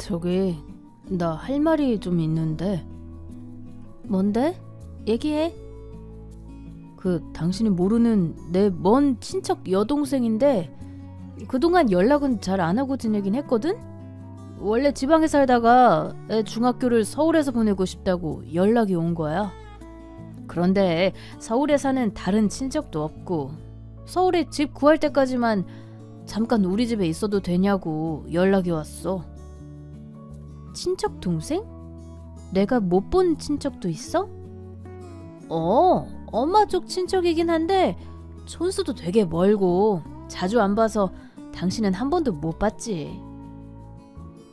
저기, 나 할 말이 좀 있는데. 뭔데? 얘기해. 당신이 모르는 내 먼 친척 여동생인데 그동안 연락은 잘 안 하고 지내긴 했거든? 원래 지방에 살다가 애 중학교를 서울에서 보내고 싶다고 연락이 온 거야. 그런데 서울에 사는 다른 친척도 없고 서울에 집 구할 때까지만 잠깐 우리 집에 있어도 되냐고 연락이 왔어. 친척 동생? 내가 못 본 친척도 있어? 엄마 쪽 친척이긴 한데 촌수도 되게 멀고 자주 안 봐서 당신은 한 번도 못 봤지.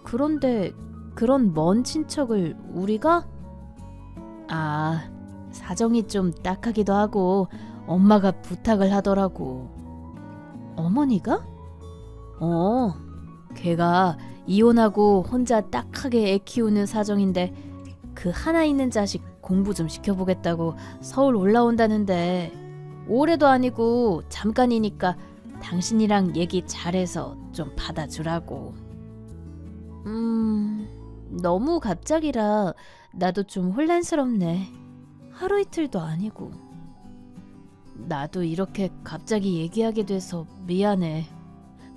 그런데 그런 먼 친척을 우리가? 사정이 좀 딱하기도 하고 엄마가 부탁을 하더라고. 어머니가? 걔가 이혼하고 혼자 딱하게 애 키우는 사정인데 그 하나 있는 자식 공부 좀 시켜보겠다고 서울 올라온다는데 올해도 아니고 잠깐이니까 당신이랑 얘기 잘해서 좀 받아주라고. 너무 갑작이라 나도 좀 혼란스럽네. 하루 이틀도 아니고. 나도 이렇게 갑자기 얘기하게 돼서 미안해.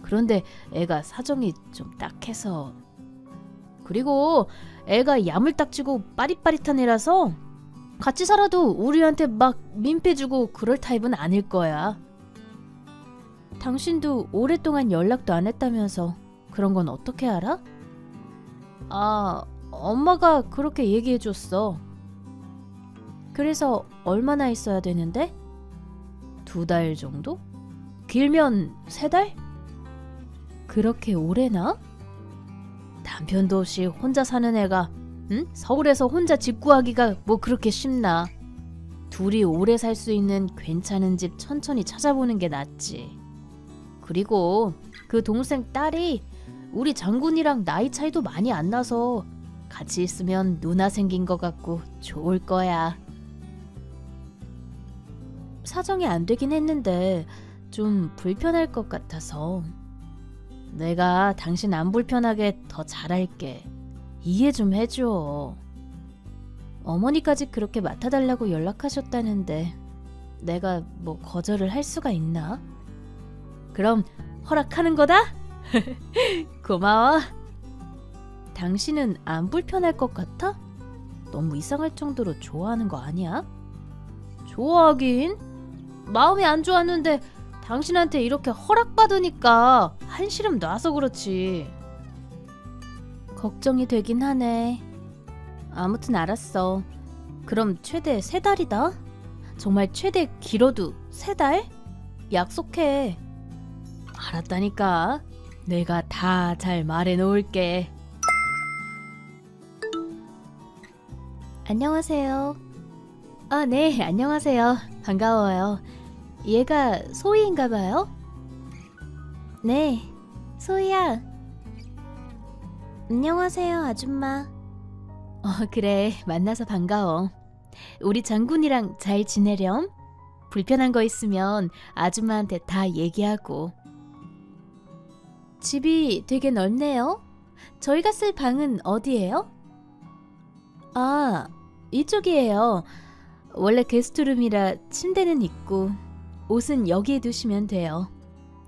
그런데 애가 사정이 좀 딱해서. 그리고 애가 야물딱지고 빠릿빠릿한 애라서 같이 살아도 우리한테 막 민폐주고 그럴 타입은 아닐 거야. 당신도 오랫동안 연락도 안 했다면서 그런 건 어떻게 알아? 엄마가 그렇게 얘기해줬어. 그래서 얼마나 있어야 되는데? 2달 정도? 길면 3달? 그렇게 오래나? 남편도 없이 혼자 사는 애가 서울에서 혼자 집 구하기가 뭐 그렇게 쉽나. 둘이 오래 살 수 있는 괜찮은 집 천천히 찾아보는 게 낫지. 그리고 그 동생 딸이 우리 장군이랑 나이 차이도 많이 안 나서 같이 있으면 누나 생긴 것 같고 좋을 거야. 사정이 안 되긴 했는데 좀 불편할 것 같아서 내가 당신 안 불편하게 더 잘할게. 이해 좀 해줘. 어머니까지 그렇게 맡아달라고 연락하셨다는데 내가 뭐 거절을 할 수가 있나? 그럼 허락하는 거다? 고마워. 당신은 안 불편할 것 같아? 너무 이상할 정도로 좋아하는 거 아니야? 좋아하긴? 마음이 안 좋았는데 당신한테 이렇게 허락받으니까 한시름 놔서 그렇지. 걱정이 되긴 하네. 아무튼 알았어. 그럼 최대 3달이다. 정말 최대 길어도 3달? 약속해. 알았다니까. 내가 다 잘 말해놓을게. 안녕하세요. 네, 안녕하세요. 반가워요. 얘가 소희인가봐요? 네, 소희야. 안녕하세요, 아줌마. 그래, 만나서 반가워. 우리 장군이랑 잘 지내렴? 불편한 거 있으면 아줌마한테 다 얘기하고. 집이 되게 넓네요. 저희가 쓸 방은 어디예요? 이쪽이에요. 원래 게스트룸이라 침대는 있고 옷은 여기에 두시면 돼요.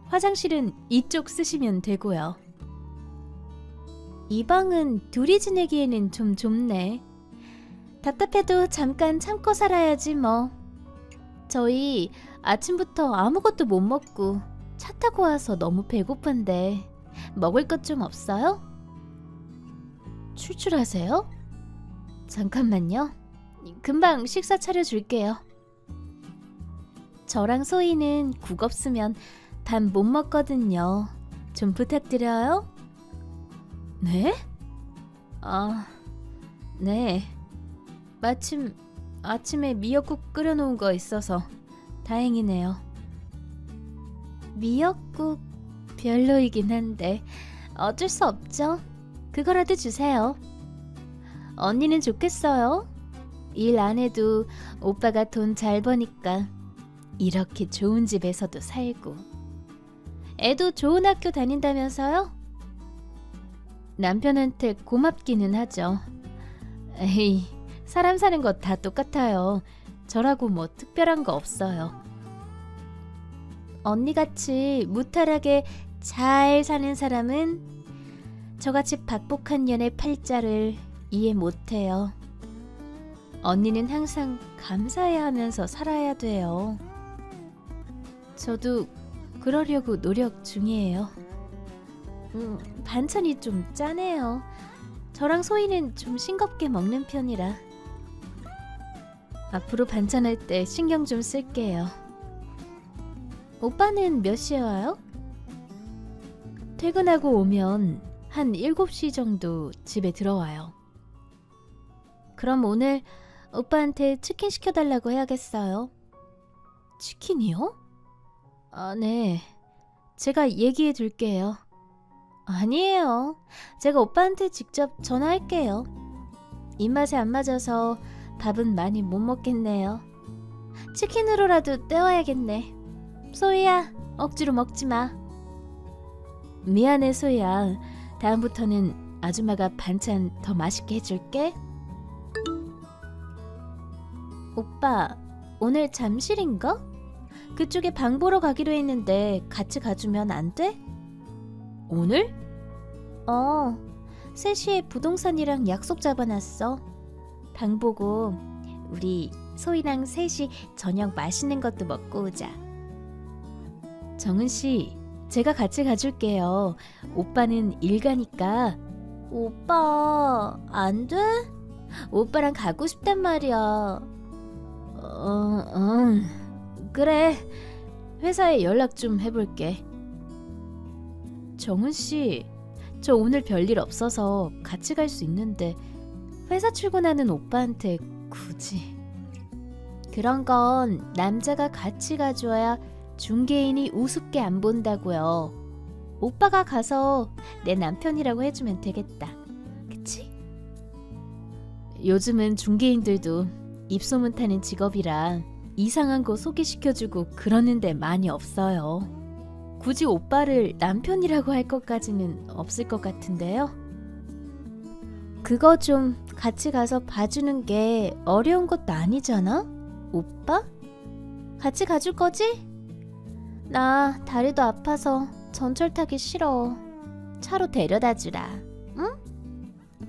화장실은 이쪽 쓰시면 되고요. 이 방은 둘이 지내기에는 좀 좁네. 답답해도 잠깐 참고 살아야지 뭐. 저희 아침부터 아무것도 못 먹고 차 타고 와서 너무 배고픈데 먹을 것 좀 없어요? 출출하세요? 잠깐만요. 금방 식사 차려줄게요. 저랑 소희는 국 없으면 밥 못 먹거든요. 좀 부탁드려요. 네? 네. 마침 아침에 미역국 끓여놓은 거 있어서 다행이네요. 미역국 별로이긴 한데 어쩔 수 없죠. 그거라도 주세요. 언니는 좋겠어요. 일 안 해도 오빠가 돈 잘 버니까 이렇게 좋은 집에서도 살고 애도 좋은 학교 다닌다면서요? 남편한테 고맙기는 하죠. 에이, 사람 사는 거 다 똑같아요. 저라고 뭐 특별한 거 없어요. 언니같이 무탈하게 잘 사는 사람은 저같이 박복한 년의 팔자를 이해 못해요. 언니는 항상 감사해야 하면서 살아야 돼요. 저도 그러려고 노력 중이에요. 반찬이 좀 짜네요. 저랑 소희는 좀 싱겁게 먹는 편이라. 앞으로 반찬할 때 신경 좀 쓸게요. 오빠는 몇 시에 와요? 퇴근하고 오면 한 7시 정도 집에 들어와요. 그럼 오늘 오빠한테 치킨 시켜달라고 해야겠어요. 치킨이요? 아, 네. 제가 얘기해 둘게요. 아니에요. 제가 오빠한테 직접 전화할게요. 입맛에 안 맞아서 밥은 많이 못 먹겠네요. 치킨으로라도 때워야겠네. 소희야, 억지로 먹지 마. 미안해, 소희야. 다음부터는 아줌마가 반찬 더 맛있게 해줄게. 오빠, 오늘 잠실인가? 그쪽에 방 보러 가기로 했는데 같이 가주면 안 돼? 오늘? 3시에 부동산이랑 약속 잡아놨어. 방 보고 우리 소희랑 셋이 저녁 맛있는 것도 먹고 오자. 정은씨, 제가 같이 가줄게요. 오빠는 일 가니까. 오빠, 안 돼? 오빠랑 가고 싶단 말이야. 그래. 회사에 연락 좀 해볼게. 정은씨, 저 오늘 별일 없어서 같이 갈 수 있는데 회사 출근하는 오빠한테 굳이. 그런 건 남자가 같이 가줘야 중개인이 우습게 안 본다고요. 오빠가 가서 내 남편이라고 해주면 되겠다. 그치? 요즘은 중개인들도 입소문 타는 직업이라 이상한 거 소개시켜주고 그러는데 많이 없어요. 굳이 오빠를 남편이라고 할 것까지는 없을 것 같은데요. 그거 좀 같이 가서 봐주는 게 어려운 것도 아니잖아? 오빠? 같이 가줄 거지? 나 다리도 아파서 전철 타기 싫어. 차로 데려다 주라. 응?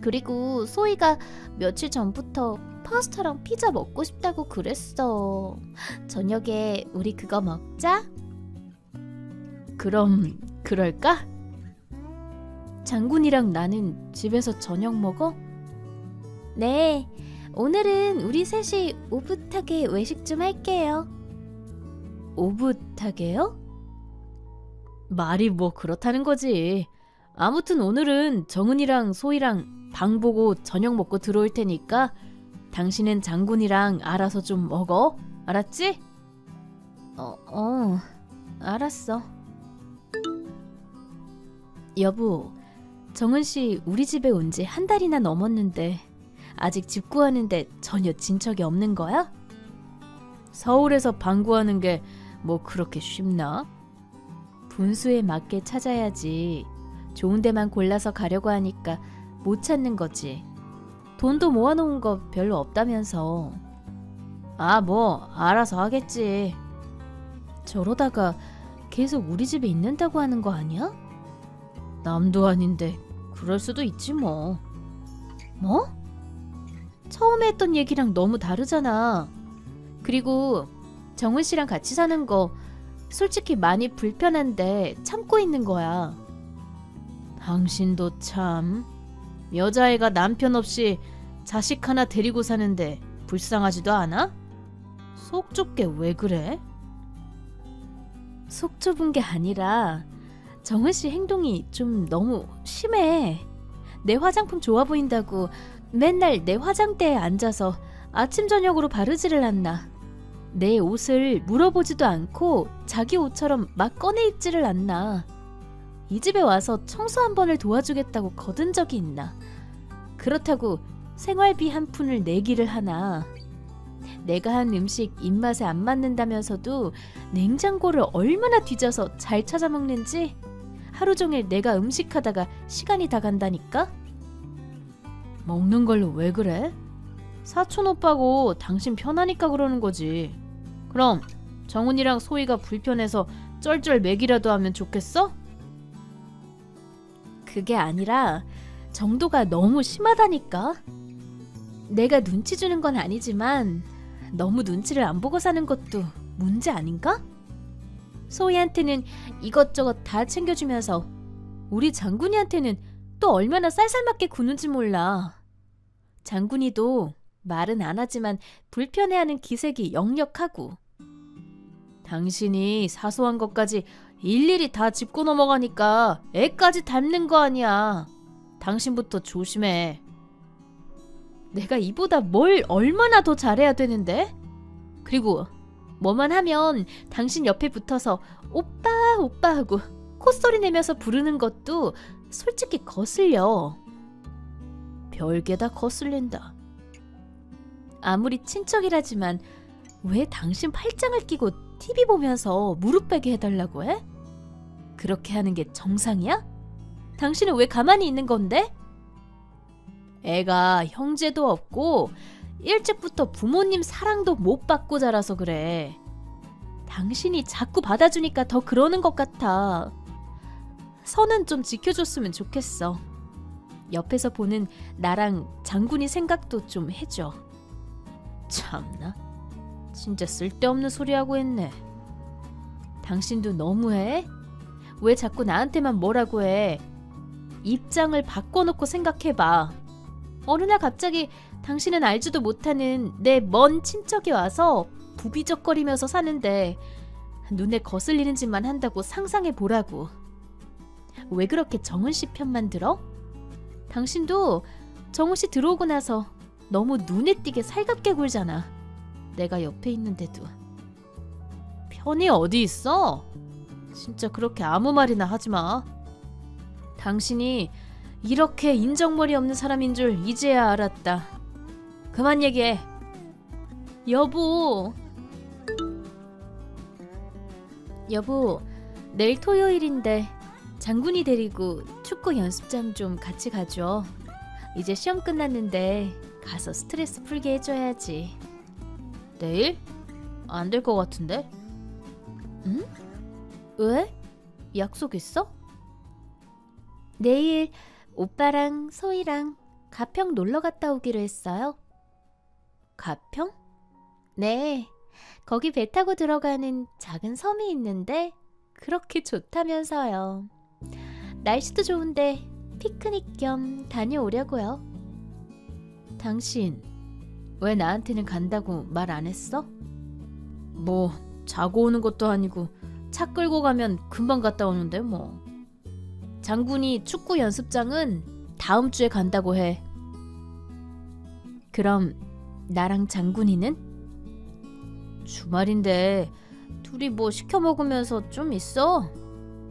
그리고 소희가 며칠 전부터 파스타랑 피자 먹고 싶다고 그랬어. 저녁에 우리 그거 먹자. 그럼 그럴까? 장군이랑 나는 집에서 저녁 먹어? 네, 오늘은 우리 셋이 오붓하게 외식 좀 할게요. 오붓하게요? 말이 뭐 그렇다는 거지. 아무튼 오늘은 정은이랑 소희랑 방 보고 저녁 먹고 들어올 테니까 당신은 장군이랑 알아서 좀 먹어. 알았지? 알았어. 여보, 정은씨 우리 집에 온 지 한 달이나 넘었는데 아직 집 구하는데 전혀 진척이 없는 거야? 서울에서 방 구하는 게 뭐 그렇게 쉽나? 분수에 맞게 찾아야지. 좋은 데만 골라서 가려고 하니까 못 찾는 거지. 돈도 모아놓은 거 별로 없다면서. 아, 뭐 알아서 하겠지. 저러다가 계속 우리 집에 있는다고 하는 거 아니야? 남도 아닌데 그럴 수도 있지 뭐. 뭐? 처음에 했던 얘기랑 너무 다르잖아. 그리고 정은 씨랑 같이 사는 거 솔직히 많이 불편한데 참고 있는 거야. 당신도 참. 여자애가 남편 없이 자식 하나 데리고 사는데 불쌍하지도 않아? 속 좁게 왜 그래? 속 좁은 게 아니라 정은 씨 행동이 좀 너무 심해. 내 화장품 좋아 보인다고 맨날 내 화장대에 앉아서 아침 저녁으로 바르지를 않나. 내 옷을 물어보지도 않고 자기 옷처럼 막 꺼내 입지를 않나. 이 집에 와서 청소 한 번을 도와주겠다고 거둔 적이 있나. 그렇다고 생활비 한 푼을 내기를 하나. 내가 한 음식 입맛에 안 맞는다면서도 냉장고를 얼마나 뒤져서 잘 찾아 먹는지 하루 종일 내가 음식하다가 시간이 다 간다니까? 먹는 걸로 왜 그래? 사촌 오빠고 당신 편하니까 그러는 거지. 그럼 정훈이랑 소희가 불편해서 쩔쩔 맥이라도 하면 좋겠어? 그게 아니라 정도가 너무 심하다니까. 내가 눈치 주는 건 아니지만 너무 눈치를 안 보고 사는 것도 문제 아닌가? 소희한테는 이것저것 다 챙겨주면서 우리 장군이한테는 또 얼마나 쌀쌀맞게 구는지 몰라. 장군이도 말은 안 하지만 불편해하는 기색이 역력하고, 당신이 사소한 것까지 일일이 다 짚고 넘어가니까 애까지 닮는 거 아니야. 당신부터 조심해. 내가 이보다 뭘 얼마나 더 잘해야 되는데? 그리고 뭐만 하면 당신 옆에 붙어서 오빠 오빠 하고 콧소리 내면서 부르는 것도 솔직히 거슬려. 별게 다 거슬린다. 아무리 친척이라지만 왜 당신 팔짱을 끼고 TV 보면서 무릎 베게 해달라고 해? 그렇게 하는 게 정상이야? 당신은 왜 가만히 있는 건데? 애가 형제도 없고 일찍부터 부모님 사랑도 못 받고 자라서 그래. 당신이 자꾸 받아주니까 더 그러는 것 같아. 선은 좀 지켜줬으면 좋겠어. 옆에서 보는 나랑 장군이 생각도 좀 해줘. 참나, 진짜 쓸데없는 소리하고 했네. 당신도 너무해? 왜 자꾸 나한테만 뭐라고 해? 입장을 바꿔놓고 생각해봐. 어느 날 갑자기 당신은 알지도 못하는 내 먼 친척이 와서 부비적거리면서 사는데 눈에 거슬리는 짓만 한다고 상상해보라고. 왜 그렇게 정은씨 편만 들어? 당신도 정은씨 들어오고 나서 너무 눈에 띄게 살갑게 굴잖아. 내가 옆에 있는데도. 편이 어디 있어? 진짜 그렇게 아무 말이나 하지마. 당신이 이렇게 인정머리 없는 사람인 줄 이제야 알았다. 그만 얘기해. 여보, 내일 토요일인데 장군이 데리고 축구 연습장 좀 같이 가줘. 이제 시험 끝났는데 가서 스트레스 풀게 해줘야지. 내일? 안 될 것 같은데? 응? 왜? 약속 있어? 내일 오빠랑 소희랑 가평 놀러 갔다 오기로 했어요. 가평? 네, 거기 배 타고 들어가는 작은 섬이 있는데 그렇게 좋다면서요. 날씨도 좋은데 피크닉 겸 다녀오려고요. 당신 왜 나한테는 간다고 말 안 했어? 뭐 자고 오는 것도 아니고 차 끌고 가면 금방 갔다 오는데 뭐. 장군이 축구 연습장은 다음 주에 간다고 해. 그럼 나랑 장군이는? 주말인데 둘이 뭐 시켜 먹으면서 좀 있어.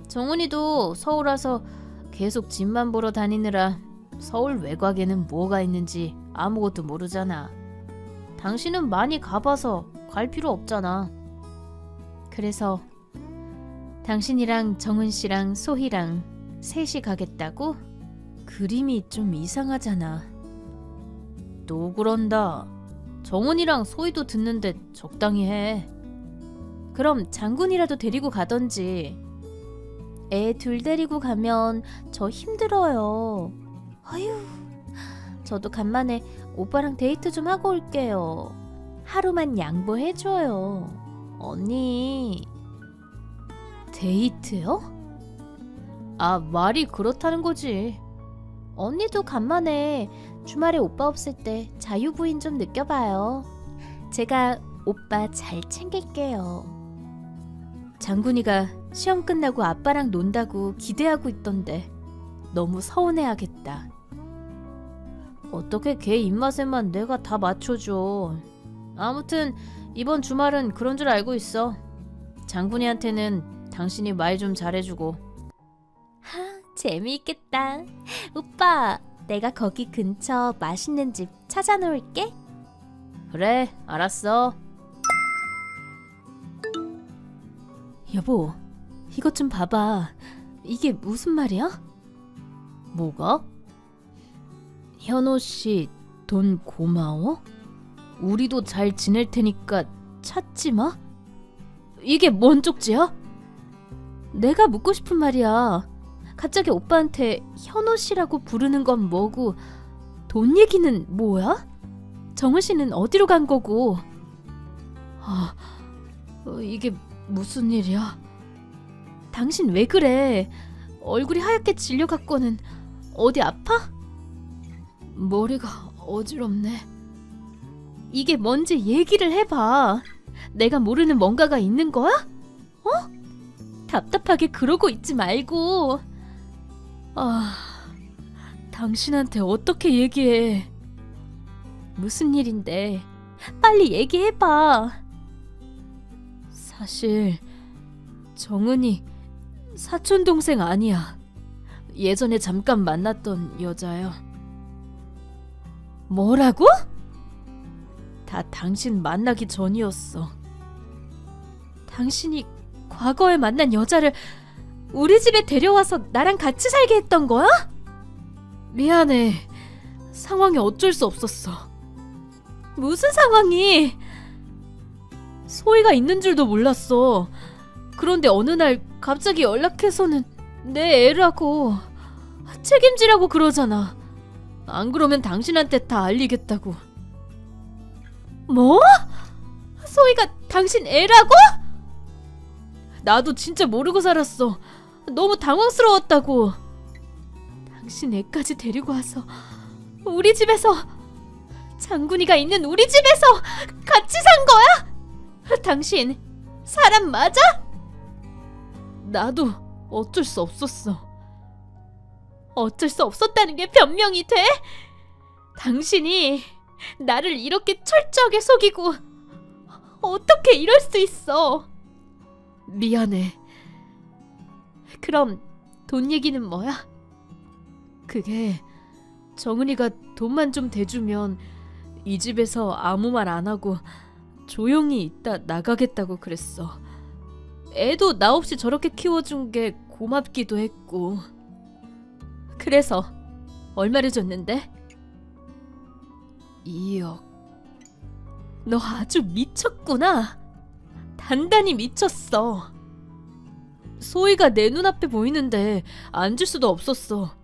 정훈이도 서울 와서 계속 집만 보러 다니느라 서울 외곽에는 뭐가 있는지 아무것도 모르잖아. 당신은 많이 가봐서 갈 필요 없잖아. 그래서 당신이랑 정은씨랑 소희랑 셋이 가겠다고? 그림이 좀 이상하잖아. 또 그런다. 정은이랑 소희도 듣는데 적당히 해. 그럼 장군이라도 데리고 가던지. 애 둘 데리고 가면 저 힘들어요. 아휴, 저도 간만에 오빠랑 데이트 좀 하고 올게요. 하루만 양보해줘요. 언니. 데이트요? 아, 말이 그렇다는 거지. 언니도 간만에 주말에 오빠 없을 때 자유부인 좀 느껴봐요. 제가 오빠 잘 챙길게요. 장군이가 시험 끝나고 아빠랑 논다고 기대하고 있던데 너무 서운해하겠다. 어떻게 걔 입맛에만 내가 다 맞춰줘. 아무튼 이번 주말은 그런 줄 알고 있어. 장군이한테는 당신이 말 좀 잘해주고. 하, 재미있겠다. 오빠, 내가 거기 근처 맛있는 집 찾아놓을게. 그래, 알았어. 여보, 이것 좀 봐봐. 이게 무슨 말이야? 뭐가? 현호 씨 돈 고마워? 우리도 잘 지낼 테니까 찾지 마? 이게 뭔 쪽지야? 내가 묻고 싶은 말이야. 갑자기 오빠한테 현호 씨라고 부르는 건 뭐고 돈 얘기는 뭐야? 정우 씨는 어디로 간 거고? 이게 무슨 일이야? 당신 왜 그래? 얼굴이 하얗게 질려갖고는 어디 아파? 머리가 어지럽네. 이게 뭔지 얘기를 해봐. 내가 모르는 뭔가가 있는 거야? 답답하게 그러고 있지 말고. 당신한테 어떻게 얘기해? 무슨 일인데? 빨리 얘기해봐. 사실 정은이 사촌동생 아니야. 예전에 잠깐 만났던 여자야. 뭐라고? 다 당신 만나기 전이었어. 당신이 과거에 만난 여자를 우리 집에 데려와서 나랑 같이 살게 했던 거야? 미안해. 상황이 어쩔 수 없었어. 무슨 상황이? 소희가 있는 줄도 몰랐어. 그런데 어느 날 갑자기 연락해서는 내 애라고 책임지라고 그러잖아. 안 그러면 당신한테 다 알리겠다고. 뭐? 소희가 당신 애라고? 나도 진짜 모르고 살았어. 너무 당황스러웠다고. 당신 애까지 데리고 와서 우리 집에서, 장군이가 있는 우리 집에서 같이 산 거야? 당신 사람 맞아? 나도 어쩔 수 없었어. 어쩔 수 없었다는 게 변명이 돼? 당신이 나를 이렇게 철저하게 속이고 어떻게 이럴 수 있어? 미안해. 그럼 돈 얘기는 뭐야? 그게 정은이가 돈만 좀 대주면 이 집에서 아무 말 안 하고 조용히 있다 나가겠다고 그랬어. 애도 나 없이 저렇게 키워준 게 고맙기도 했고. 그래서 얼마를 줬는데? 2억. 너 아주 미쳤구나. 단단히 미쳤어. 소희가 내 눈앞에 보이는데 안 줄 수도 없었어.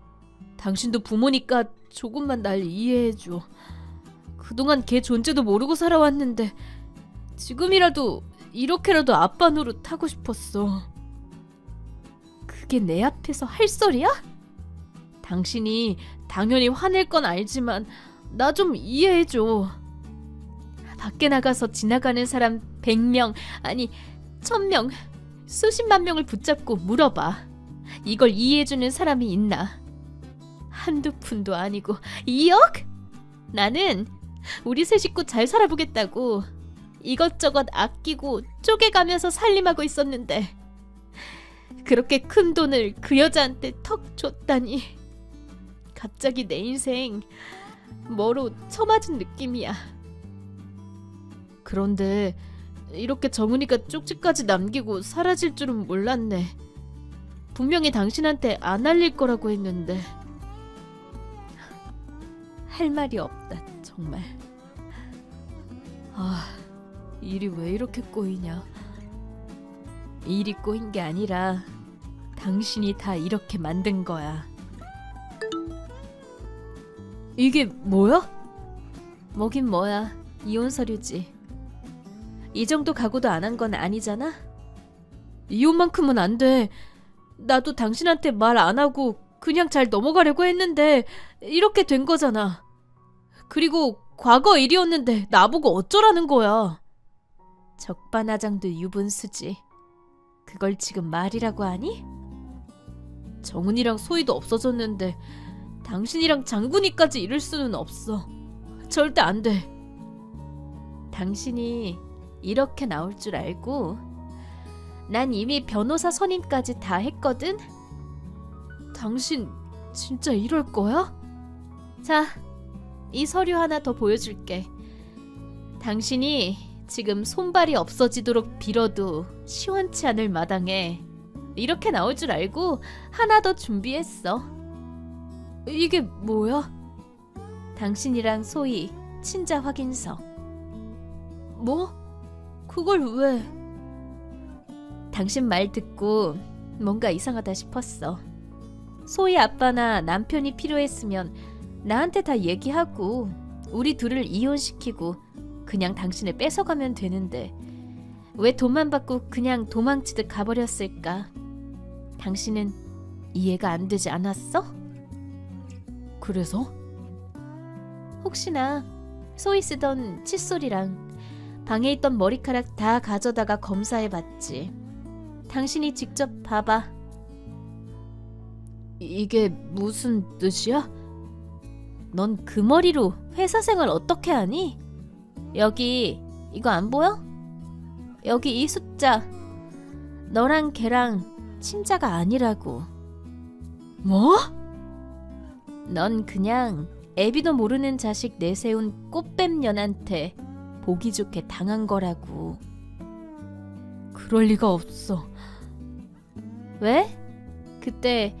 당신도 부모니까 조금만 날 이해해줘. 그동안 걔 존재도 모르고 살아왔는데 지금이라도 이렇게라도 아빠 노릇 하고 싶었어. 그게 내 앞에서 할 소리야? 당신이 당연히 화낼 건 알지만 나 좀 이해해줘. 밖에 나가서 지나가는 사람 100명, 아니 1000명, 수십만 명을 붙잡고 물어봐. 이걸 이해해주는 사람이 있나? 한두 푼도 아니고 2억? 나는 우리 세 식구 잘 살아보겠다고 이것저것 아끼고 쪼개가면서 살림하고 있었는데 그렇게 큰 돈을 그 여자한테 턱 줬다니. 갑자기 내 인생 뭐로 쳐맞은 느낌이야. 그런데 이렇게 정은이가 쪽지까지 남기고 사라질 줄은 몰랐네. 분명히 당신한테 안 알릴 거라고 했는데. 할 말이 없다 정말. 일이 왜 이렇게 꼬이냐. 일이 꼬인 게 아니라 당신이 다 이렇게 만든 거야. 이게 뭐야? 뭐긴 뭐야. 이혼 서류지. 이 정도 각오도 안 한 건 아니잖아? 이혼만큼은 안 돼. 나도 당신한테 말 안 하고 그냥 잘 넘어가려고 했는데 이렇게 된 거잖아. 그리고 과거 일이었는데 나보고 어쩌라는 거야. 적반하장도 유분수지. 그걸 지금 말이라고 하니? 정은이랑 소희도 없어졌는데 당신이랑 장군이까지 이럴 수는 없어. 절대 안 돼. 당신이 이렇게 나올 줄 알고 난 이미 변호사 선임까지 다 했거든? 당신 진짜 이럴 거야? 자, 이 서류 하나 더 보여줄게. 당신이 지금 손발이 없어지도록 빌어도 시원치 않을 마당에 이렇게 나올 줄 알고 하나 더 준비했어. 이게 뭐야? 당신이랑 소희 친자 확인서. 뭐? 그걸 왜? 당신 말 듣고 뭔가 이상하다 싶었어. 소희 아빠나 남편이 필요했으면 나한테 다 얘기하고 우리 둘을 이혼시키고 그냥 당신을 뺏어가면 되는데 왜 돈만 받고 그냥 도망치듯 가버렸을까? 당신은 이해가 안 되지 않았어? 그래서? 혹시나 소희 쓰던 칫솔이랑 방에 있던 머리카락 다 가져다가 검사해봤지. 당신이 직접 봐봐. 이게 무슨 뜻이야? 넌 그 머리로 회사 생활 어떻게 하니? 여기 이거 안 보여? 여기 이 숫자. 너랑 걔랑 친자가 아니라고. 뭐? 넌 그냥 애비도 모르는 자식 내세운 꽃뱀년한테 보기 좋게 당한 거라고. 그럴 리가 없어. 왜? 그때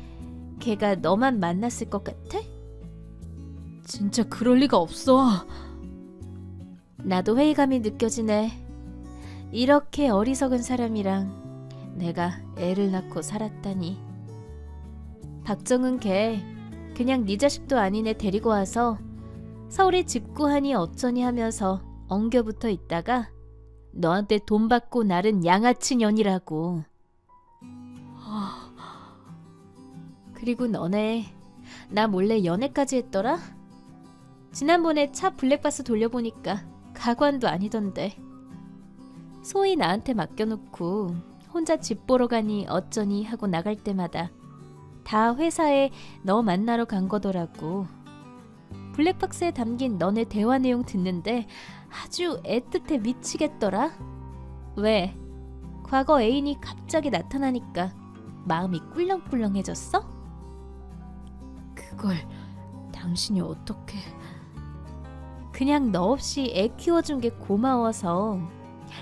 걔가 너만 만났을 것 같아? 진짜 그럴 리가 없어. 나도 회의감이 느껴지네. 이렇게 어리석은 사람이랑 내가 애를 낳고 살았다니. 박정은 걔 그냥 네 자식도 아닌 애 데리고 와서 서울에 집 구하니 어쩌니 하면서 엉겨붙어 있다가 너한테 돈 받고 나른 양아치 년이라고. 그리고 너네 나 몰래 연애까지 했더라? 지난번에 차 블랙박스 돌려보니까 가관도 아니던데. 소희 나한테 맡겨놓고 혼자 집 보러 가니 어쩌니 하고 나갈 때마다 다 회사에 너 만나러 간 거더라고. 블랙박스에 담긴 너네 대화 내용 듣는데 아주 애틋해 미치겠더라. 왜? 과거 애인이 갑자기 나타나니까 마음이 꿀렁꿀렁해졌어? 그걸 당신이 어떻게... 그냥 너 없이 애 키워준 게 고마워서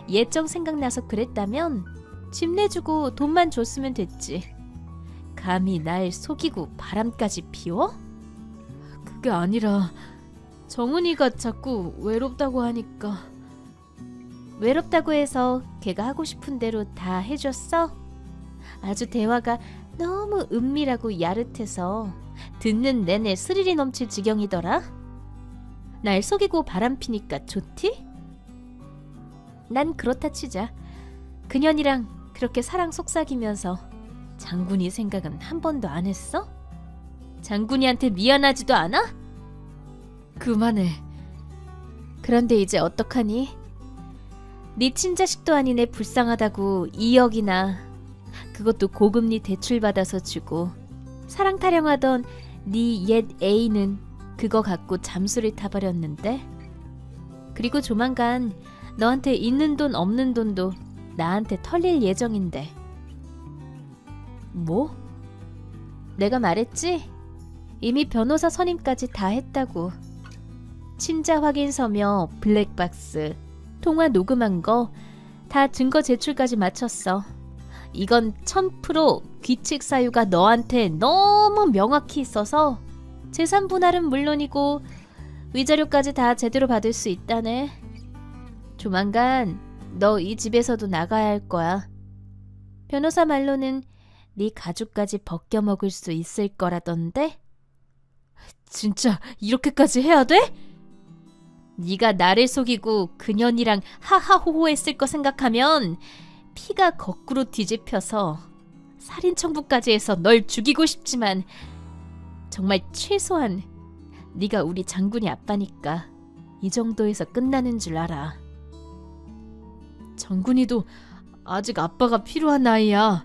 예정 생각나서 그랬다면 집 내주고 돈만 줬으면 됐지. 감히 날 속이고 바람까지 피워? 그게 아니라 정은이가 자꾸 외롭다고 하니까. 외롭다고 해서 걔가 하고 싶은 대로 다 해줬어? 아주 대화가 너무 은밀하고 야릇해서 듣는 내내 스릴이 넘칠 지경이더라. 날 속이고 바람피니까 좋디? 난 그렇다 치자. 그년이랑 그렇게 사랑 속삭이면서 장군이 생각은 한 번도 안 했어? 장군이한테 미안하지도 않아? 그만해. 그런데 이제 어떡하니? 네 친자식도 아닌 애 불쌍하다고 2억이나, 그것도 고금리 대출받아서 주고 사랑 타령하던 네 옛 애인은 그거 갖고 잠수를 타버렸는데, 그리고 조만간 너한테 있는 돈 없는 돈도 나한테 털릴 예정인데. 뭐? 내가 말했지? 이미 변호사 선임까지 다 했다고. 친자 확인서며 블랙박스, 통화 녹음한 거 다 증거 제출까지 마쳤어. 이건 1000% 귀책 사유가 너한테 너무 명확히 있어서 재산 분할은 물론이고 위자료까지 다 제대로 받을 수 있다네. 조만간 너 이 집에서도 나가야 할 거야. 변호사 말로는 네 가죽까지 벗겨 먹을 수 있을 거라던데? 진짜 이렇게까지 해야 돼? 네가 나를 속이고 그년이랑 하하호호했을 거 생각하면 피가 거꾸로 뒤집혀서 살인 청부까지 해서 널 죽이고 싶지만 정말 최소한 네가 우리 장군이 아빠니까 이 정도에서 끝나는 줄 알아. 장군이도 아직 아빠가 필요한 나이야.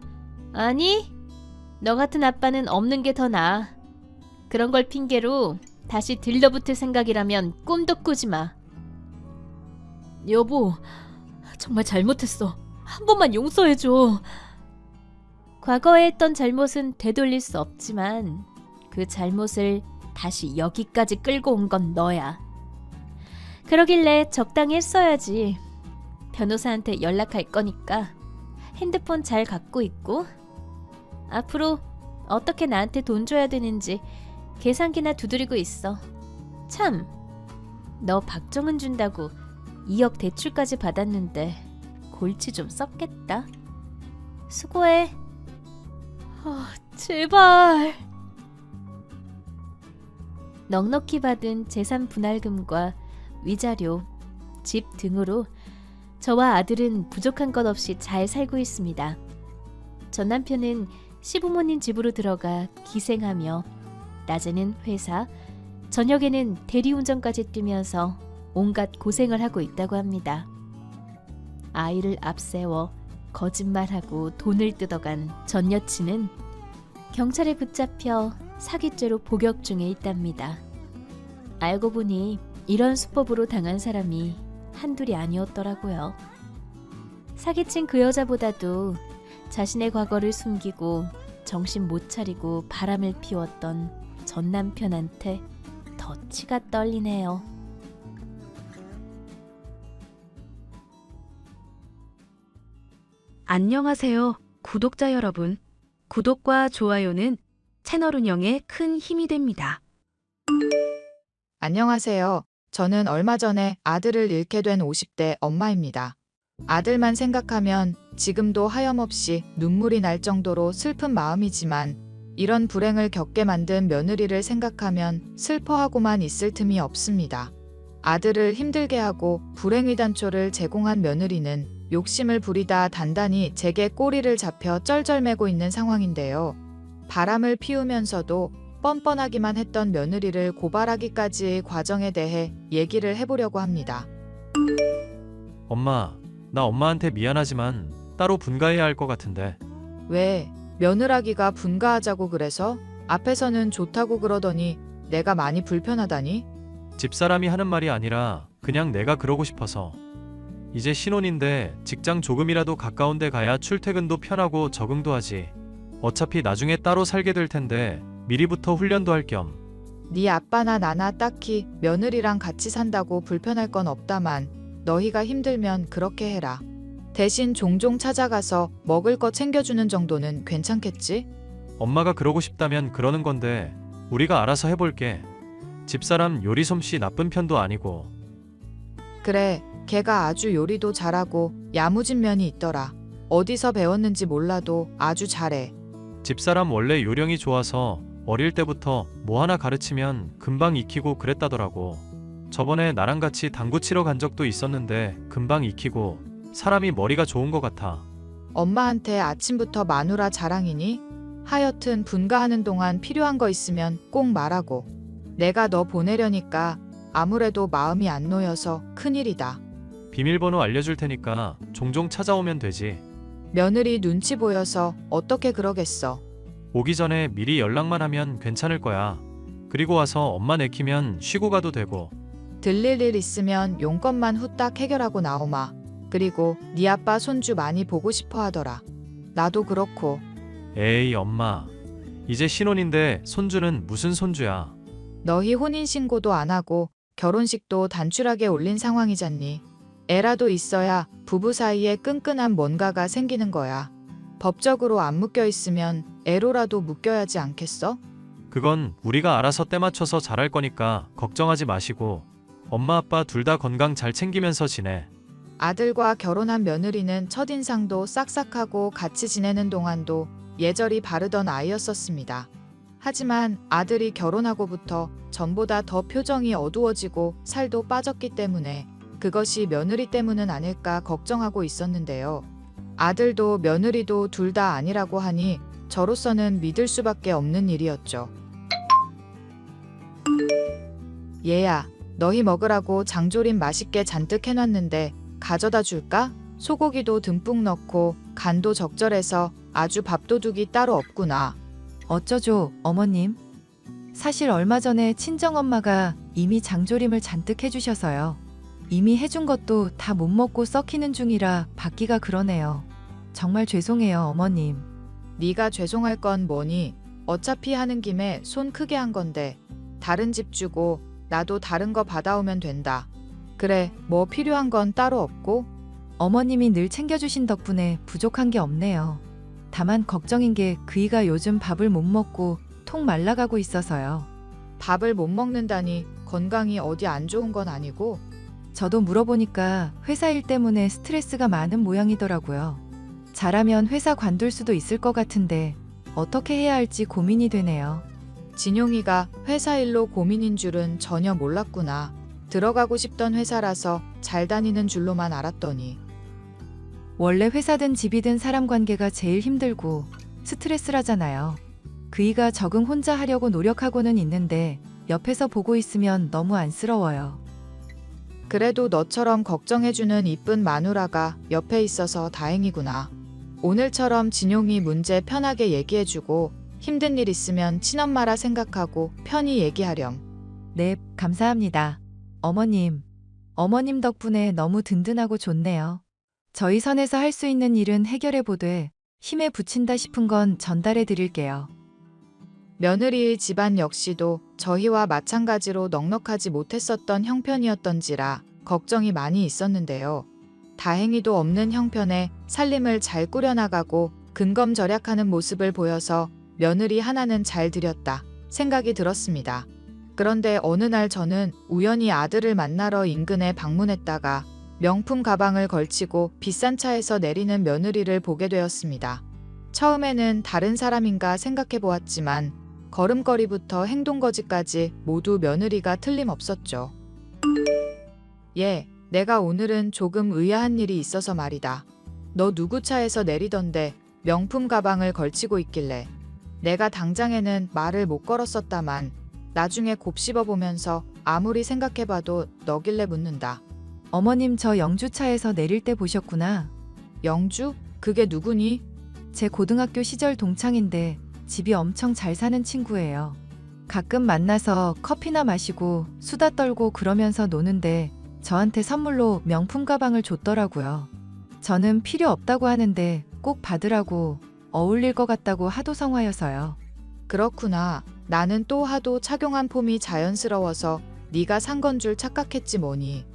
아니, 너 같은 아빠는 없는 게 더 나아. 그런 걸 핑계로 다시 들러붙을 생각이라면 꿈도 꾸지 마. 여보, 정말 잘못했어. 한 번만 용서해줘. 과거에 했던 잘못은 되돌릴 수 없지만 그 잘못을 다시 여기까지 끌고 온 건 너야. 그러길래 적당히 했어야지. 변호사한테 연락할 거니까 핸드폰 잘 갖고 있고 앞으로 어떻게 나한테 돈 줘야 되는지 계산기나 두드리고 있어. 참, 너 박정은 준다고 2억 대출까지 받았는데 골치 좀 썩겠다. 수고해. 제발. 넉넉히 받은 재산 분할금과 위자료, 집 등으로 저와 아들은 부족한 것 없이 잘 살고 있습니다. 전 남편은 시부모님 집으로 들어가 기생하며 낮에는 회사, 저녁에는 대리운전까지 뛰면서 온갖 고생을 하고 있다고 합니다. 아이를 앞세워 거짓말하고 돈을 뜯어간 전 여친은 경찰에 붙잡혀 사기죄로 복역 중에 있답니다. 알고 보니 이런 수법으로 당한 사람이 한둘이 아니었더라고요. 사기친 그 여자보다도 자신의 과거를 숨기고 정신 못 차리고 바람을 피웠던 전 남편한테 더 치가 떨리네요. 안녕하세요, 구독자 여러분. 구독과 좋아요는 채널 운영에 큰 힘이 됩니다. 안녕하세요. 저는 얼마 전에 아들을 잃게 된 50대 엄마입니다. 아들만 생각하면 지금도 하염없이 눈물이 날 정도로 슬픈 마음이지만 이런 불행을 겪게 만든 며느리를 생각하면 슬퍼하고만 있을 틈이 없습니다. 아들을 힘들게 하고 불행의 단초를 제공한 며느리는 욕심을 부리다 단단히 제게 꼬리를 잡혀 쩔쩔매고 있는 상황인데요. 바람을 피우면서도 뻔뻔하기만 했던 며느리를 고발하기까지의 과정에 대해 얘기를 해보려고 합니다. 엄마, 나 엄마한테 미안하지만 따로 분가해야 할 것 같은데. 왜? 며느라기가 분가하자고 그래서? 앞에서는 좋다고 그러더니 내가 많이 불편하다니? 집사람이 하는 말이 아니라 그냥 내가 그러고 싶어서. 이제 신혼인데 직장 조금이라도 가까운 데 가야 출퇴근도 편하고 적응도 하지. 어차피 나중에 따로 살게 될 텐데 미리부터 훈련도 할 겸. 네 아빠나 나나 딱히 며느리랑 같이 산다고 불편할 건 없다만 너희가 힘들면 그렇게 해라. 대신 종종 찾아가서 먹을 거 챙겨주는 정도는 괜찮겠지? 엄마가 그러고 싶다면 그러는 건데 우리가 알아서 해볼게. 집사람 요리 솜씨 나쁜 편도 아니고. 그래, 걔가 아주 요리도 잘하고 야무진 면이 있더라. 어디서 배웠는지 몰라도 아주 잘해. 집사람 원래 요령이 좋아서 어릴 때부터 뭐 하나 가르치면 금방 익히고 그랬다더라고. 저번에 나랑 같이 당구 치러 간 적도 있었는데 금방 익히고 사람이 머리가 좋은 것 같아. 엄마한테 아침부터 마누라 자랑이니? 하여튼 분가하는 동안 필요한 거 있으면 꼭 말하고. 내가 너 보내려니까 아무래도 마음이 안 놓여서 큰일이다. 비밀번호 알려줄 테니까 종종 찾아오면 되지. 며느리 눈치 보여서 어떻게 그러겠어. 오기 전에 미리 연락만 하면 괜찮을 거야. 그리고 와서 엄마 내키면 쉬고 가도 되고. 들릴 일 있으면 용건만 후딱 해결하고 나오마. 그리고 네 아빠 손주 많이 보고 싶어 하더라. 나도 그렇고. 에이 엄마, 이제 신혼인데 손주는 무슨 손주야. 너희 혼인신고도 안 하고 결혼식도 단출하게 올린 상황이잖니. 애라도 있어야 부부 사이에 끈끈한 뭔가가 생기는 거야. 법적으로 안 묶여 있으면 애로라도 묶여야지 않겠어? 그건 우리가 알아서 때 맞춰서 잘할 거니까 걱정하지 마시고 엄마 아빠 둘 다 건강 잘 챙기면서 지내. 아들과 결혼한 며느리는 첫인상도 싹싹하고 같이 지내는 동안도 예절이 바르던 아이였었습니다. 하지만 아들이 결혼하고부터 전보다 더 표정이 어두워지고 살도 빠졌기 때문에 그것이 며느리 때문은 아닐까 걱정하고 있었는데요. 아들도 며느리도 둘 다 아니라고 하니 저로서는 믿을 수밖에 없는 일이었죠. 얘야, 너희 먹으라고 장조림 맛있게 잔뜩 해놨는데 가져다 줄까? 소고기도 듬뿍 넣고 간도 적절해서 아주 밥도둑이 따로 없구나. 어쩌죠, 어머님. 사실 얼마 전에 친정엄마가 이미 장조림을 잔뜩 해주셔서요. 이미 해준 것도 다 못 먹고 썩히는 중이라 받기가 그러네요. 정말 죄송해요, 어머님. 네가 죄송할 건 뭐니? 어차피 하는 김에 손 크게 한 건데 다른 집 주고 나도 다른 거 받아오면 된다. 그래, 뭐 필요한 건 따로 없고? 어머님이 늘 챙겨주신 덕분에 부족한 게 없네요. 다만 걱정인 게 그이가 요즘 밥을 못 먹고 통 말라가고 있어서요. 밥을 못 먹는다니 건강이 어디 안 좋은 건 아니고? 저도 물어보니까 회사 일 때문에 스트레스가 많은 모양이더라고요. 잘하면 회사 관둘 수도 있을 것 같은데 어떻게 해야 할지 고민이 되네요. 진용이가 회사 일로 고민인 줄은 전혀 몰랐구나. 들어가고 싶던 회사라서 잘 다니는 줄로만 알았더니. 원래 회사든 집이든 사람 관계가 제일 힘들고 스트레스라잖아요. 그이가 적응 혼자 하려고 노력하고는 있는데 옆에서 보고 있으면 너무 안쓰러워요. 그래도 너처럼 걱정해주는 이쁜 마누라가 옆에 있어서 다행이구나. 오늘처럼 진용이 문제 편하게 얘기해주고 힘든 일 있으면 친엄마라 생각하고 편히 얘기하렴. 네, 감사합니다. 어머님 덕분에 너무 든든하고 좋네요. 저희 선에서 할 수 있는 일은 해결해 보되 힘에 부친다 싶은 건 전달해 드릴게요. 며느리의 집안 역시도 저희와 마찬가지로 넉넉하지 못했었던 형편이었던지라 걱정이 많이 있었는데요. 다행히도 없는 형편에 살림을 잘 꾸려나가고 근검절약하는 모습을 보여서 며느리 하나는 잘 들였다 생각이 들었습니다. 그런데 어느 날 저는 우연히 아들을 만나러 인근에 방문했다가 명품 가방을 걸치고 비싼 차에서 내리는 며느리를 보게 되었습니다. 처음에는 다른 사람인가 생각해 보았지만 걸음걸이부터 행동거지까지 모두 며느리가 틀림없었죠. 예, 내가 오늘은 조금 의아한 일이 있어서 말이다. 너 누구 차에서 내리던데 명품 가방을 걸치고 있길래. 내가 당장에는 말을 못 걸었었다만 나중에 곱씹어 보면서 아무리 생각해봐도 너길래 묻는다. 어머님 저 영주차에서 내릴 때 보셨구나. 영주? 그게 누구니? 제 고등학교 시절 동창인데 집이 엄청 잘 사는 친구예요. 가끔 만나서 커피나 마시고 수다 떨고 그러면서 노는데 저한테 선물로 명품 가방을 줬더라고요. 저는 필요 없다고 하는데 꼭 받으라고 어울릴 것 같다고 하도 성화여서요. 그렇구나. 나는 또 하도 착용한 폼이 자연스러워서 네가 산 건 줄 착각했지 뭐니.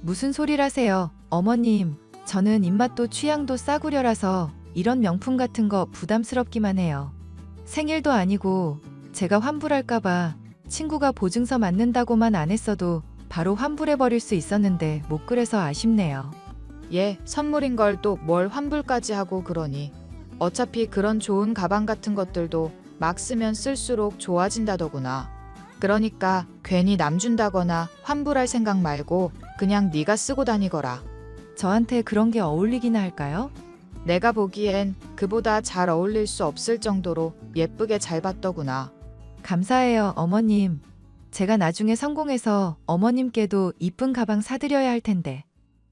무슨 소리라세요, 어머님. 저는 입맛도 취향도 싸구려라서 이런 명품 같은 거 부담스럽기만 해요. 생일도 아니고 제가 환불할까봐 친구가 보증서 맞는다고만 안 했어도 바로 환불해버릴 수 있었는데 못 그래서 아쉽네요. 예, 선물인 걸 또 뭘 환불까지 하고 그러니. 어차피 그런 좋은 가방 같은 것들도 막 쓰면 쓸수록 좋아진다더구나. 그러니까 괜히 남 준다거나 환불할 생각 말고 그냥 네가 쓰고 다니거라. 저한테 그런 게 어울리기나 할까요? 내가 보기엔 그보다 잘 어울릴 수 없을 정도로 예쁘게 잘 봤더구나. 감사해요, 어머님. 제가 나중에 성공해서 어머님께도 이쁜 가방 사드려야 할 텐데.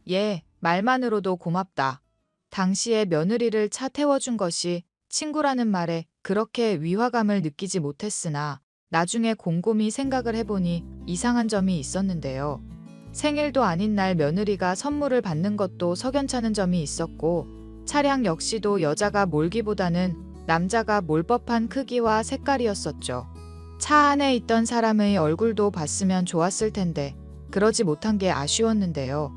예, 말만으로도 고맙다. 당시에 며느리를 차 태워준 것이 친구라는 말에 그렇게 위화감을 느끼지 못했으나 나중에 곰곰이 생각을 해보니 이상한 점이 있었는데요. 생일도 아닌 날 며느리가 선물을 받는 것도 석연찮은 점이 있었고 차량 역시도 여자가 몰기보다는 남자가 몰 법한 크기와 색깔이었었죠. 차 안에 있던 사람의 얼굴도 봤으면 좋았을 텐데 그러지 못한 게 아쉬웠는데요.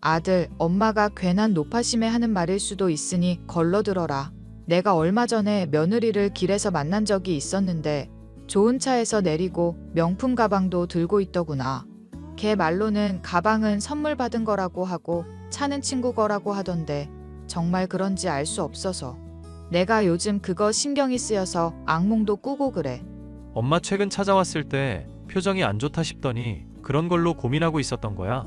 아들, 엄마가 괜한 노파심에 하는 말일 수도 있으니 걸러들어라. 내가 얼마 전에 며느리를 길에서 만난 적이 있었는데 좋은 차에서 내리고 명품 가방도 들고 있더구나. 걔 말로는 가방은 선물 받은 거라고 하고 차는 친구 거라고 하던데 정말 그런지 알 수 없어서 내가 요즘 그거 신경이 쓰여서 악몽도 꾸고 그래. 엄마 최근 찾아왔을 때 표정이 안 좋다 싶더니 그런 걸로 고민하고 있었던 거야?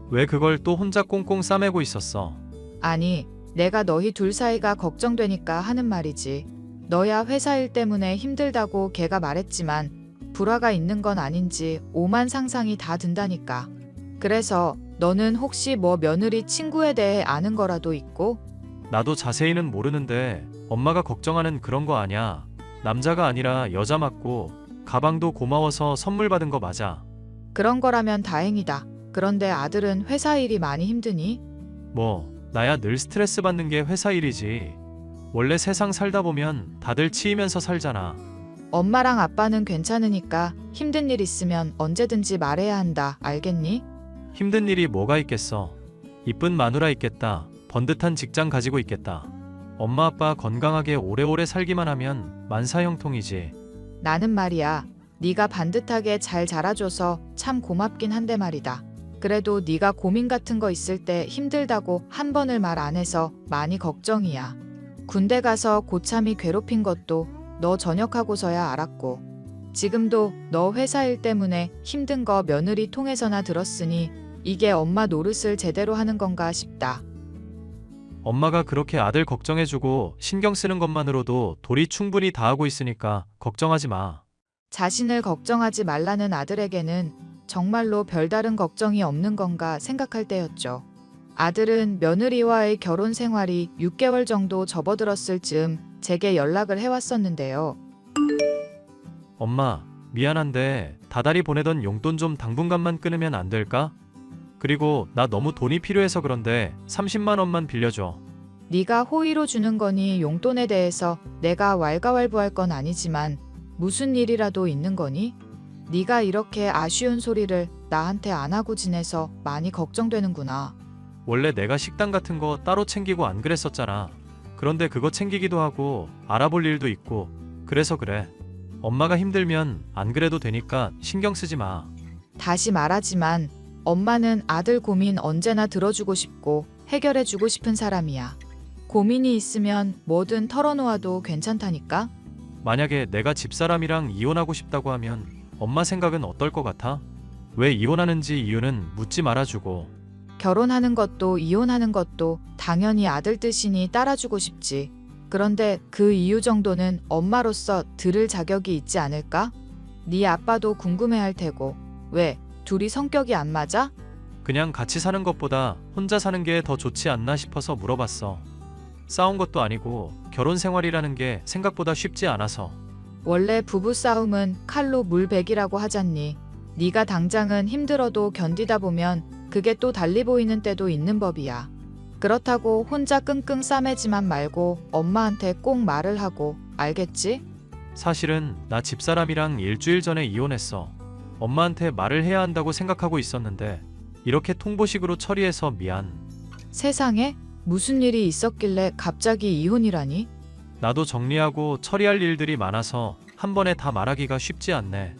왜 그걸 또 혼자 꽁꽁 싸매고 있었어? 아니, 내가 너희 둘 사이가 걱정되니까 하는 말이지. 너야 회사 일 때문에 힘들다고 걔가 말했지만 불화가 있는 건 아닌지 오만 상상이 다 든다니까. 그래서 너는 혹시 뭐 며느리 친구에 대해 아는 거라도 있고? 나도 자세히는 모르는데 엄마가 걱정하는 그런 거 아냐. 남자가 아니라 여자 맞고 가방도 고마워서 선물 받은 거 맞아. 그런 거라면 다행이다. 그런데 아들은 회사 일이 많이 힘드니? 뭐 나야 늘 스트레스 받는 게 회사 일이지. 원래 세상 살다 보면 다들 치이면서 살잖아. 엄마랑 아빠는 괜찮으니까 힘든 일 있으면 언제든지 말해야 한다. 알겠니? 힘든 일이 뭐가 있겠어. 이쁜 마누라 있겠다. 번듯한 직장 가지고 있겠다. 엄마 아빠 건강하게 오래오래 살기만 하면 만사형통이지. 나는 말이야. 네가 반듯하게 잘 자라줘서 참 고맙긴 한데 말이다. 그래도 네가 고민 같은 거 있을 때 힘들다고 한 번을 말 안 해서 많이 걱정이야. 군대 가서 고참이 괴롭힌 것도 너 전역하고서야 알았고 지금도 너 회사 일 때문에 힘든 거 며느리 통해서나 들었으니 이게 엄마 노릇을 제대로 하는 건가 싶다. 엄마가 그렇게 아들 걱정해주고 신경 쓰는 것만으로도 도리 충분히 다하고 있으니까 걱정하지 마. 자신을 걱정하지 말라는 아들에게는 정말로 별다른 걱정이 없는 건가 생각할 때였죠. 아들은 며느리와의 결혼 생활이 6개월 정도 접어들었을 즈음 제게 연락을 해왔었는데요. 엄마, 미안한데 다달이 보내던 용돈 좀 당분간만 끊으면 안 될까? 그리고 나 너무 돈이 필요해서 그런데 30만 원만 빌려줘. 네가 호의로 주는 거니 용돈에 대해서 내가 왈가왈부할 건 아니지만 무슨 일이라도 있는 거니? 네가 이렇게 아쉬운 소리를 나한테 안 하고 지내서 많이 걱정되는구나. 원래 내가 식당 같은 거 따로 챙기고 안 그랬었잖아. 그런데 그거 챙기기도 하고 알아볼 일도 있고 그래서 그래. 엄마가 힘들면 안 그래도 되니까 신경 쓰지 마. 다시 말하지만 엄마는 아들 고민 언제나 들어주고 싶고 해결해주고 싶은 사람이야. 고민이 있으면 뭐든 털어놓아도 괜찮다니까? 만약에 내가 집사람이랑 이혼하고 싶다고 하면 엄마 생각은 어떨 것 같아? 왜 이혼하는지 이유는 묻지 말아주고. 결혼하는 것도 이혼하는 것도 당연히 아들 뜻이니 따라주고 싶지. 그런데 그 이유 정도는 엄마로서 들을 자격이 있지 않을까? 네 아빠도 궁금해할 테고. 왜? 둘이 성격이 안 맞아? 그냥 같이 사는 것보다 혼자 사는 게 더 좋지 않나 싶어서 물어봤어. 싸운 것도 아니고 결혼 생활이라는 게 생각보다 쉽지 않아서. 원래 부부싸움은 칼로 물베기라고 하잖니. 네가 당장은 힘들어도 견디다 보면 그게 또 달리 보이는 때도 있는 법이야. 그렇다고 혼자 끙끙 싸매지만 말고 엄마한테 꼭 말을 하고, 알겠지? 사실은 나 집사람이랑 일주일 전에 이혼했어. 엄마한테 말을 해야 한다고 생각하고 있었는데 이렇게 통보식으로 처리해서 미안. 세상에? 무슨 일이 있었길래 갑자기 이혼이라니? 나도 정리하고 처리할 일들이 많아서 한 번에 다 말하기가 쉽지 않네.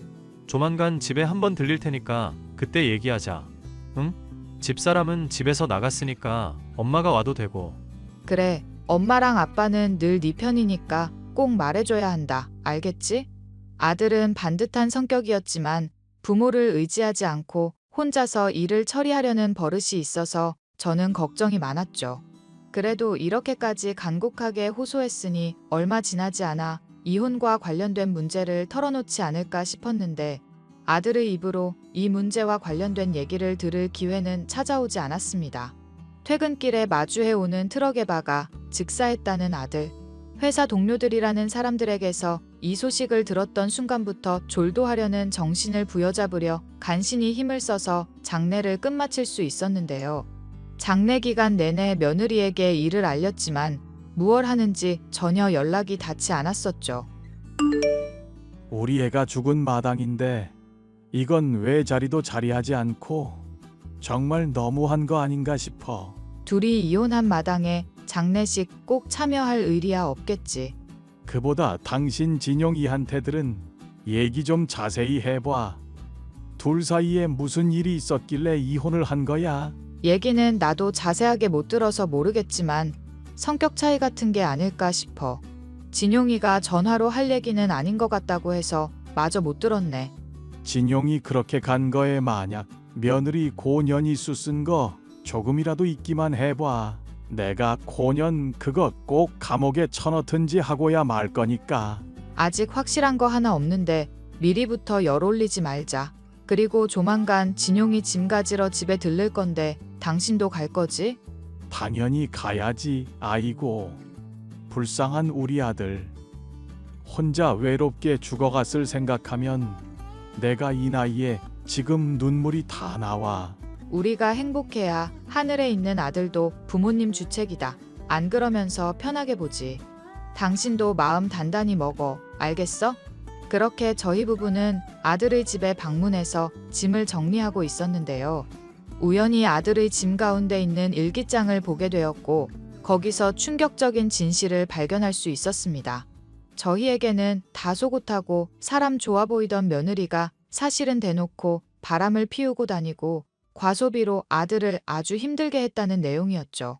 조만간 집에 한번 들릴 테니까 그때 얘기하자. 응? 집사람은 집에서 나갔으니까 엄마가 와도 되고. 그래, 엄마랑 아빠는 늘 네 편이니까 꼭 말해줘야 한다. 알겠지? 아들은 반듯한 성격이었지만 부모를 의지하지 않고 혼자서 일을 처리하려는 버릇이 있어서 저는 걱정이 많았죠. 그래도 이렇게까지 간곡하게 호소했으니 얼마 지나지 않아 이혼과 관련된 문제를 털어놓지 않을까 싶었는데 아들의 입으로 이 문제와 관련된 얘기를 들을 기회는 찾아오지 않았습니다. 퇴근길에 마주해오는 트럭에 박아 즉사했다는 아들. 회사 동료들이라는 사람들에게서 이 소식을 들었던 순간부터 졸도하려는 정신을 부여잡으려 간신히 힘을 써서 장례를 끝마칠 수 있었는데요. 장례 기간 내내 며느리에게 일을 알렸지만 무얼 하는지 전혀 연락이 닿지 않았었죠. 우리 애가 죽은 마당인데 이건 왜 자리도 자리하지 않고 정말 너무한 거 아닌가 싶어. 둘이 이혼한 마당에 장례식 꼭 참여할 의리야 없겠지. 그보다 당신 진용이한테들은 얘기 좀 자세히 해봐. 둘 사이에 무슨 일이 있었길래 이혼을 한 거야? 얘기는 나도 자세하게 못 들어서 모르겠지만 성격 차이 같은 게 아닐까 싶어. 진용이가 전화로 할 얘기는 아닌 것 같다고 해서 마저 못 들었네. 진용이 그렇게 간 거에 만약 며느리 고년이 수쓴 거 조금이라도 있기만 해봐. 내가 고년 그거 꼭 감옥에 쳐넣든지 하고야 말 거니까. 아직 확실한 거 하나 없는데 미리부터 열 올리지 말자. 그리고 조만간 진용이 짐 가지러 집에 들를 건데 당신도 갈 거지? 당연히 가야지. 아이고, 불쌍한 우리 아들. 혼자 외롭게 죽어갔을 생각하면 내가 이 나이에 지금 눈물이 다 나와. 우리가 행복해야 하늘에 있는 아들도 부모님 주책이다. 안 그러면서 편하게 보지. 당신도 마음 단단히 먹어. 알겠어? 그렇게 저희 부부는 아들의 집에 방문해서 짐을 정리하고 있었는데요. 우연히 아들의 짐 가운데 있는 일기장을 보게 되었고 거기서 충격적인 진실을 발견할 수 있었습니다. 저희에게는 다소곳하고 사람 좋아 보이던 며느리가 사실은 대놓고 바람을 피우고 다니고 과소비로 아들을 아주 힘들게 했다는 내용이었죠.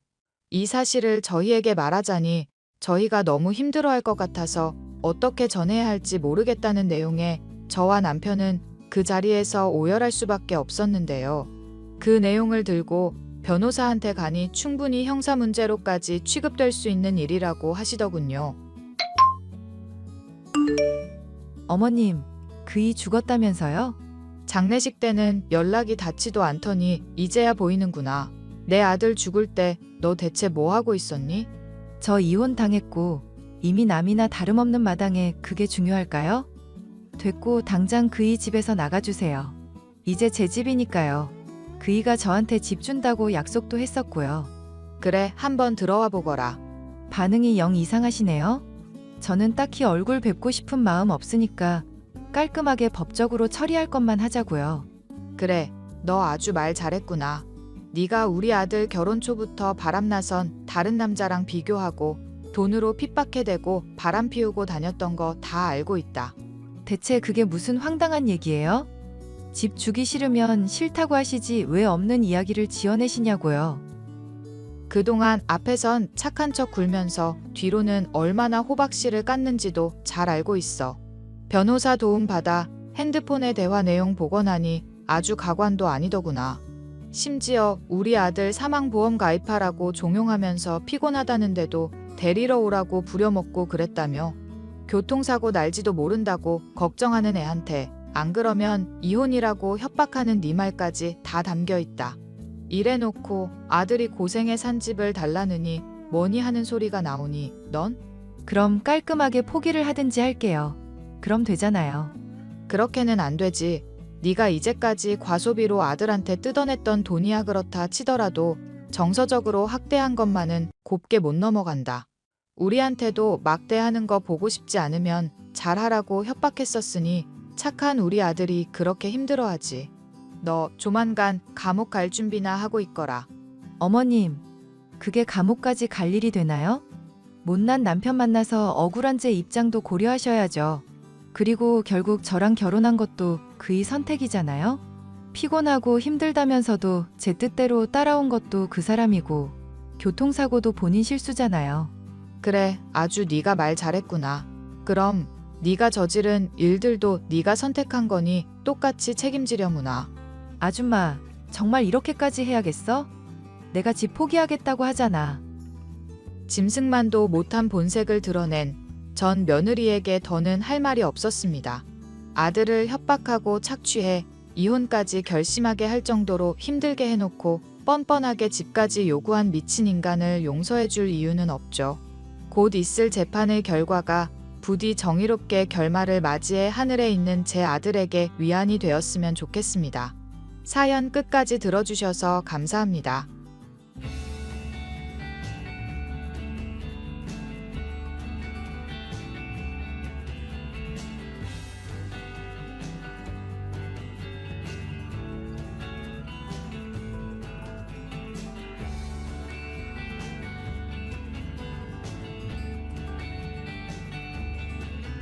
이 사실을 저희에게 말하자니 저희가 너무 힘들어할 것 같아서 어떻게 전해야 할지 모르겠다는 내용에 저와 남편은 그 자리에서 오열할 수밖에 없었는데요. 그 내용을 들고 변호사한테 가니 충분히 형사 문제로까지 취급될 수 있는 일이라고 하시더군요. 어머님, 그이 죽었다면서요? 장례식 때는 연락이 닿지도 않더니 이제야 보이는구나. 내 아들 죽을 때 너 대체 뭐 하고 있었니? 저 이혼 당했고 이미 남이나 다름없는 마당에 그게 중요할까요? 됐고 당장 그이 집에서 나가주세요. 이제 제 집이니까요. 그이가 저한테 집 준다고 약속도 했었고요. 그래, 한번 들어와 보거라. 반응이 영 이상하시네요. 저는 딱히 얼굴 뵙고 싶은 마음 없으니까 깔끔하게 법적으로 처리할 것만 하자고요. 그래, 너 아주 말 잘했구나. 네가 우리 아들 결혼 초부터 바람나선 다른 남자랑 비교하고 돈으로 핍박해대고 바람 피우고 다녔던 거 다 알고 있다. 대체 그게 무슨 황당한 얘기예요? 집 주기 싫으면 싫다고 하시지 왜 없는 이야기를 지어내시냐고요. 그동안 앞에선 착한 척 굴면서 뒤로는 얼마나 호박씨를 깠는지도 잘 알고 있어. 변호사 도움 받아 핸드폰의 대화 내용 복원하니 아주 가관도 아니더구나. 심지어 우리 아들 사망보험 가입하라고 종용하면서 피곤하다는데도 데리러 오라고 부려먹고 그랬다며. 교통사고 날지도 모른다고 걱정하는 애한테 안 그러면 이혼이라고 협박하는 네 말까지 다 담겨 있다. 이래놓고 아들이 고생해 산 집을 달라느니 뭐니 하는 소리가 나오니 넌? 그럼 깔끔하게 포기를 하든지 할게요. 그럼 되잖아요. 그렇게는 안 되지. 네가 이제까지 과소비로 아들한테 뜯어냈던 돈이야 그렇다 치더라도 정서적으로 학대한 것만은 곱게 못 넘어간다. 우리한테도 막대하는 거 보고 싶지 않으면 잘하라고 협박했었으니 착한 우리 아들이 그렇게 힘들어하지. 너 조만간 감옥 갈 준비나 하고 있거라. 어머님, 그게 감옥까지 갈 일이 되나요? 못난 남편 만나서 억울한 제 입장도 고려하셔야죠. 그리고 결국 저랑 결혼한 것도 그의 선택이잖아요. 피곤하고 힘들다면서도 제 뜻대로 따라온 것도 그 사람이고 교통사고도 본인 실수잖아요. 그래, 아주 네가 말 잘했구나. 그럼 네가 저지른 일들도 네가 선택한 거니 똑같이 책임지려무나. 아줌마, 정말 이렇게까지 해야겠어? 내가 집 포기하겠다고 하잖아. 짐승만도 못한 본색을 드러낸 전 며느리에게 더는 할 말이 없었습니다. 아들을 협박하고 착취해 이혼까지 결심하게 할 정도로 힘들게 해놓고 뻔뻔하게 집까지 요구한 미친 인간을 용서해줄 이유는 없죠. 곧 있을 재판의 결과가 부디 정의롭게 결말을 맞이해 하늘에 있는 제 아들에게 위안이 되었으면 좋겠습니다. 사연 끝까지 들어주셔서 감사합니다.